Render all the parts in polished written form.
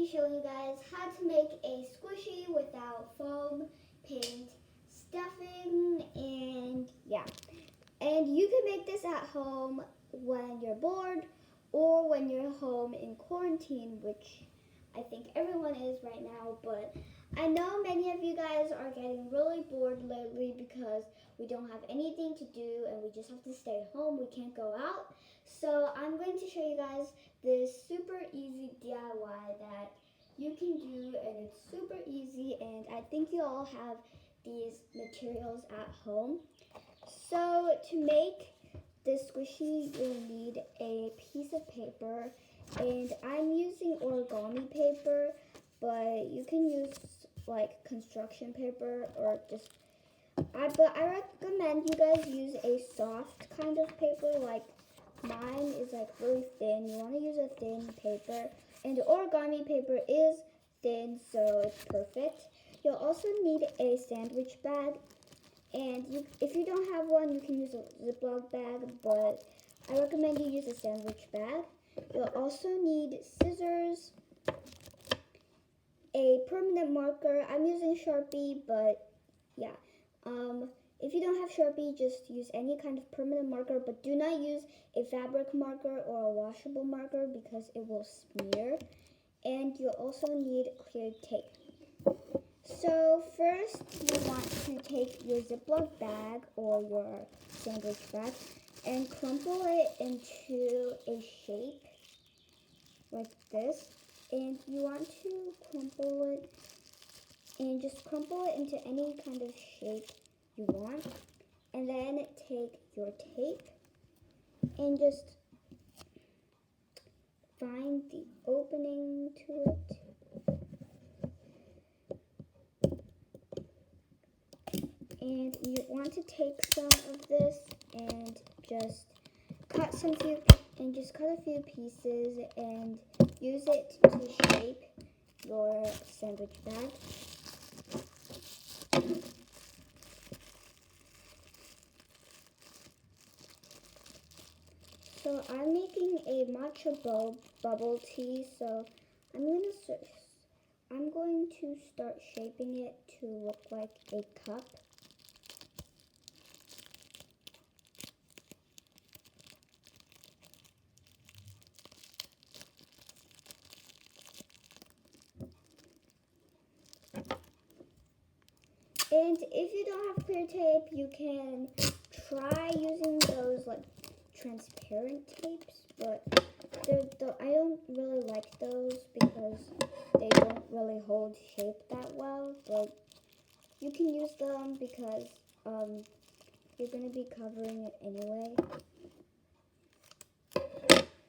be showing you guys how to make a squishy without foam, paint, stuffing, and yeah. And you can make this at home when you're bored or when you're home in quarantine, which I think everyone is right now, but I know many of you guys are getting really bored lately because we don't have anything to do and we just have to stay at home. We can't go out. So I'm going to show you guys this super easy DIY that you can do, and it's super easy, and I think you all have these materials at home. So to make this squishy, you'll need a piece of paper, and I'm using origami paper, but you can use like construction paper or just but I recommend you guys use a soft kind of paper. Like mine is like really thin. You want to use a thin paper, and origami paper is thin, so it's perfect. You'll also need a sandwich bag, and if you don't have one, you can use a Ziploc bag, but I recommend you use a sandwich bag. You'll also need scissors, a permanent marker. I'm using Sharpie, but yeah. If you don't have Sharpie, just use any kind of permanent marker, but do not use a fabric marker or a washable marker because it will smear. And you'll also need clear tape. So first, you want to take your Ziploc bag or your sandwich bag and crumple it into a shape like this. And you want to crumple it and just crumple it into any kind of shape you want. And then take your tape and just find the opening to it. And you want to take some of this and just cut a few pieces and use it to shape your sandwich bag. So I'm making a matcha bubble tea, so I'm going to start shaping it to look like a cup. And if you don't have clear tape, you can try using those like transparent tapes, but I don't really like those because they don't really hold shape that well, but you can use them because you're going to be covering it anyway.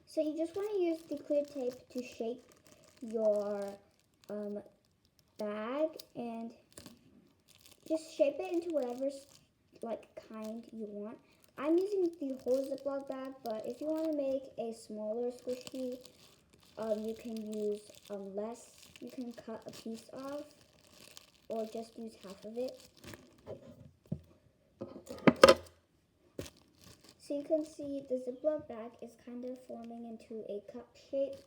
So you just want to use the clear tape to shape your bag and just shape it into whatever like kind you want. I'm using the whole Ziploc bag, but if you want to make a smaller squishy, you can use less. You can cut a piece off or just use half of it. So you can see the Ziploc bag is kind of forming into a cup shape.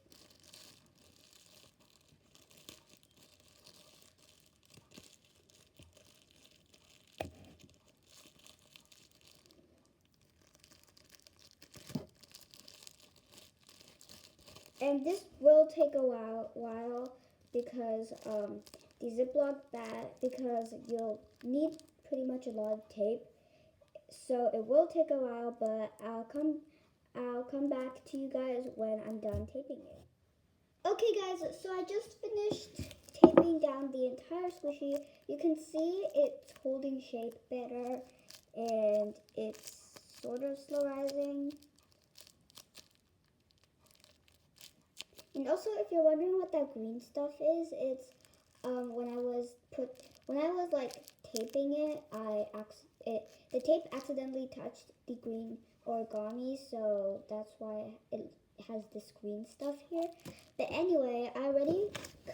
And this will take a while because the Ziploc bag, because you'll need pretty much a lot of tape. So it will take a while, but I'll come back to you guys when I'm done taping it. Okay guys, so I just finished taping down the entire squishy. You can see it's holding shape better and it's sort of slow rising. And also, if you're wondering what that green stuff is, it's when I was like taping it, the tape accidentally touched the green origami, so that's why it has this green stuff here. But anyway, I already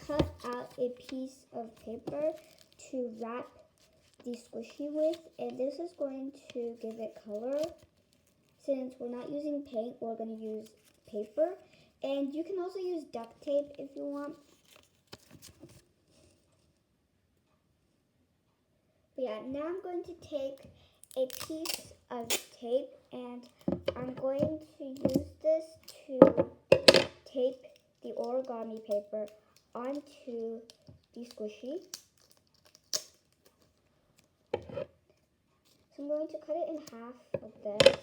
cut out a piece of paper to wrap the squishy with, and this is going to give it color. Since we're not using paint, we're going to use paper. And you can also use duct tape if you want. But yeah, now I'm going to take a piece of tape and I'm going to use this to tape the origami paper onto the squishy. So I'm going to cut it in half like this.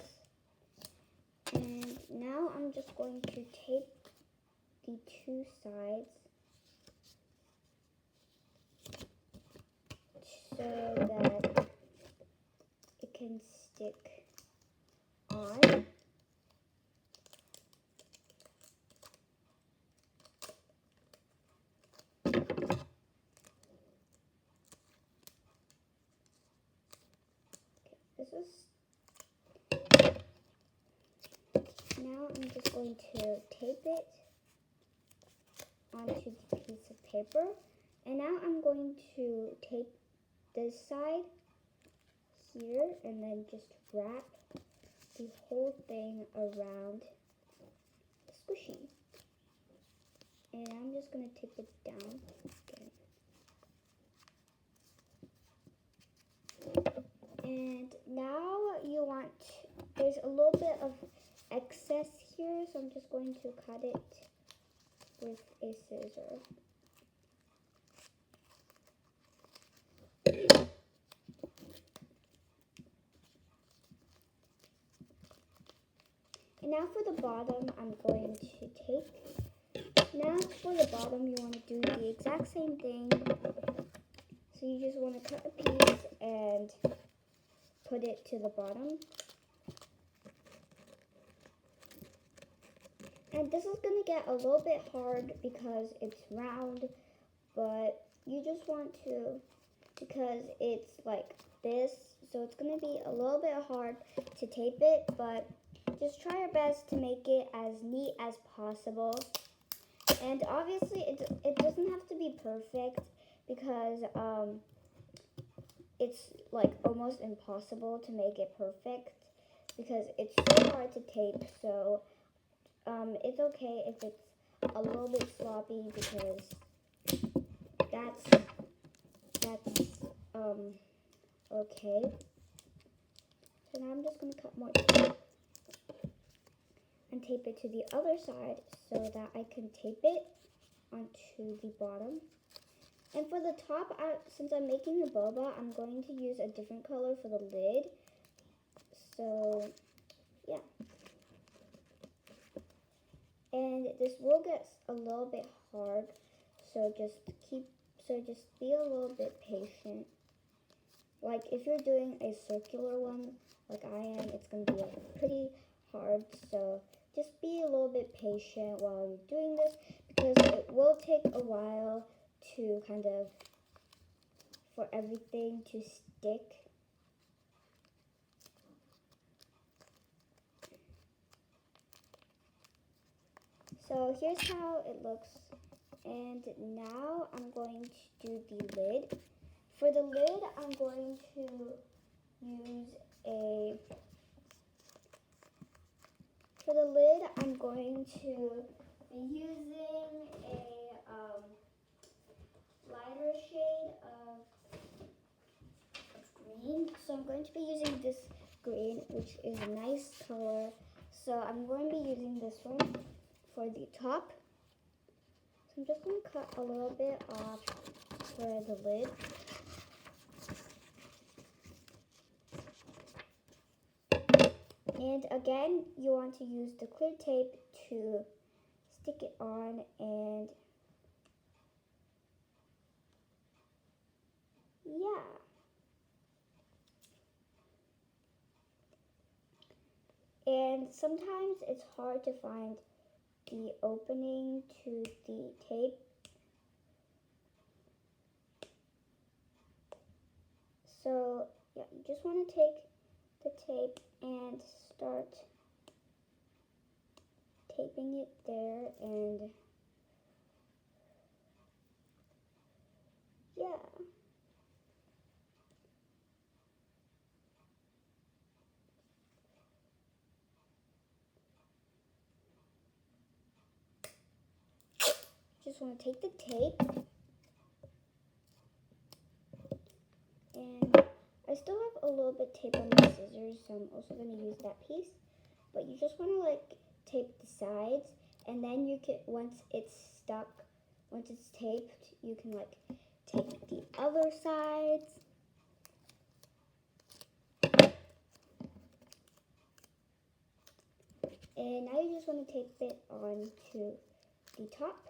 And now I'm just going to tape the two sides so that it can stick on. Now I'm just going to tape it onto the piece of paper. And now I'm going to tape this side here and then just wrap the whole thing around the squishy. And I'm just going to tape it down again. And now there's a little bit of excess here, so I'm just going to cut it with a scissor. And now for the bottom, I'm going to take. Now for the bottom, you want to do the exact same thing. So you just want to cut a piece and put it to the bottom. And this is going to get a little bit hard because it's round, but you just want to, because it's like this, so it's going to be a little bit hard to tape it, but just try your best to make it as neat as possible. And obviously it doesn't have to be perfect because it's like almost impossible to make it perfect because it's so hard to tape. So it's okay if it's a little bit sloppy because that's okay. So now I'm just going to cut more tape and tape it to the other side so that I can tape it onto the bottom. And for the top, since I'm making the boba, I'm going to use a different color for the lid. So, yeah. And this will get a little bit hard, so just be a little bit patient. Like if you're doing a circular one, like I am, it's going to be pretty hard, so just be a little bit patient while you're doing this because it will take a while to for everything to stick. So here's how it looks. And now I'm going to do the lid. For the lid, I'm going to use for the lid, I'm going to be using a lighter shade of green. So I'm going to be using this green, which is a nice color. So I'm going to be using this one for the top. So I'm just going to cut a little bit off for the lid. And again, you want to use the clear tape to stick it on, and yeah. And sometimes it's hard to find the opening to the tape. So yeah, you just want to take the tape and start taping it there, and yeah. Just want to take the tape And I still have a little bit tape on my scissors, so I'm also going to use that piece. But you just want to like tape the sides, and then you can, once it's taped, you can like tape the other sides. And now you just want to tape it onto the top.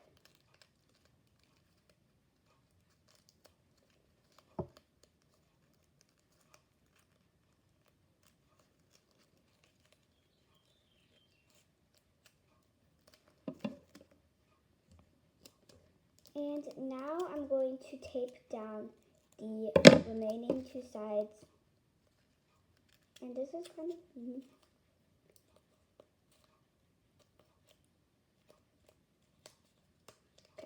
And now I'm going to tape down the remaining two sides. And this is kind of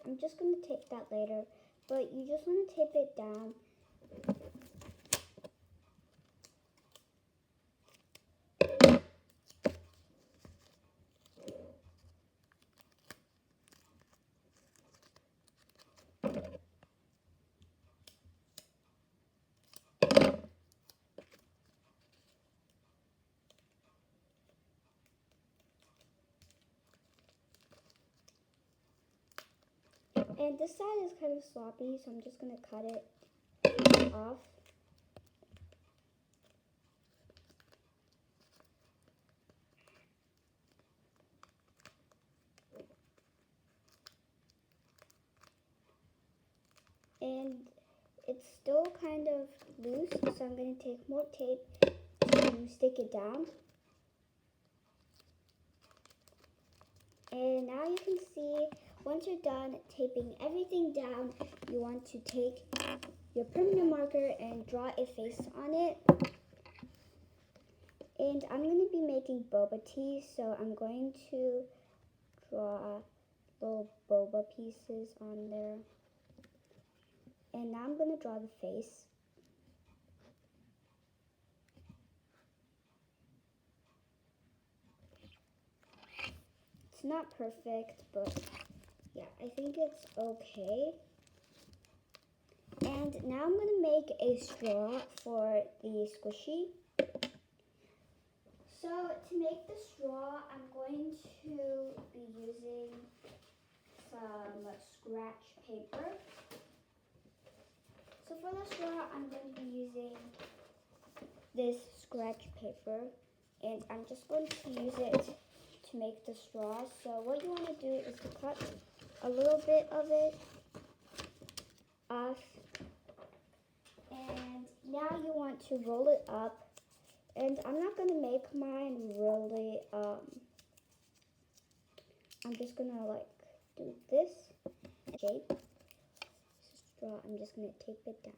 I'm just going to tape that later, but you just want to tape it down. And this side is kind of sloppy, so I'm just going to cut it off. And it's still kind of loose, so I'm going to take more tape to stick it down. And now you can see, once you're done taping everything down, you want to take your permanent marker and draw a face on it. And I'm going to be making boba tea, so I'm going to draw little boba pieces on there. And now I'm going to draw the face. It's not perfect, but yeah, I think it's okay. And now I'm going to make a straw for the squishy. So to make the straw, I'm going to be using some scratch paper. So for the straw, I'm going to be using this scratch paper, and I'm just going to use it to make the straw. So what you want to do is to cut a little bit of it off, and now you want to roll it up. And I'm not going to make mine really, I'm just going to like do this shape. Straw, I'm just going to tape it down.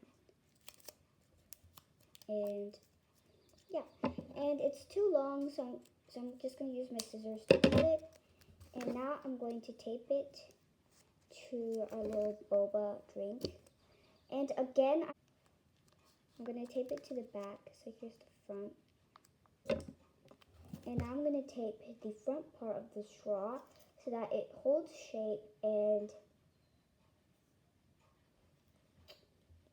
And yeah, and it's too long, so I'm just going to use my scissors to cut it. And now I'm going to tape it to our little boba drink. And again, I'm going to tape it to the back. So here's the front. And now I'm going to tape the front part of the straw so that it holds shape. And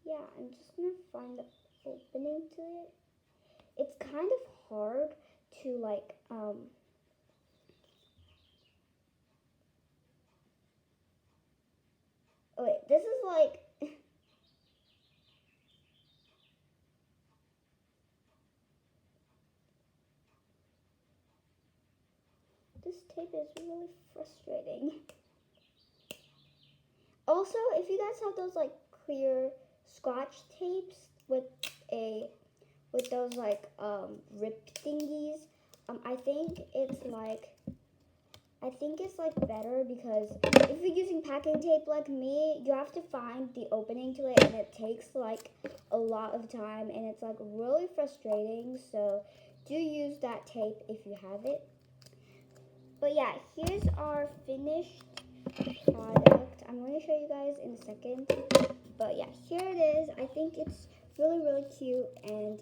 yeah, I'm just going to find the opening to it. It's kind of hard to like, oh wait, this is like, this tape is really frustrating. Also, if you guys have those like clear scotch tapes with those like rip thingies, I think it's like better, because if you're using packing tape like me, you have to find the opening to it, and it takes like a lot of time, and it's like really frustrating. So do use that tape if you have it. But yeah, here's our finished product. I'm going to show you guys in a second. But yeah, here it is. I think it's really, really cute, and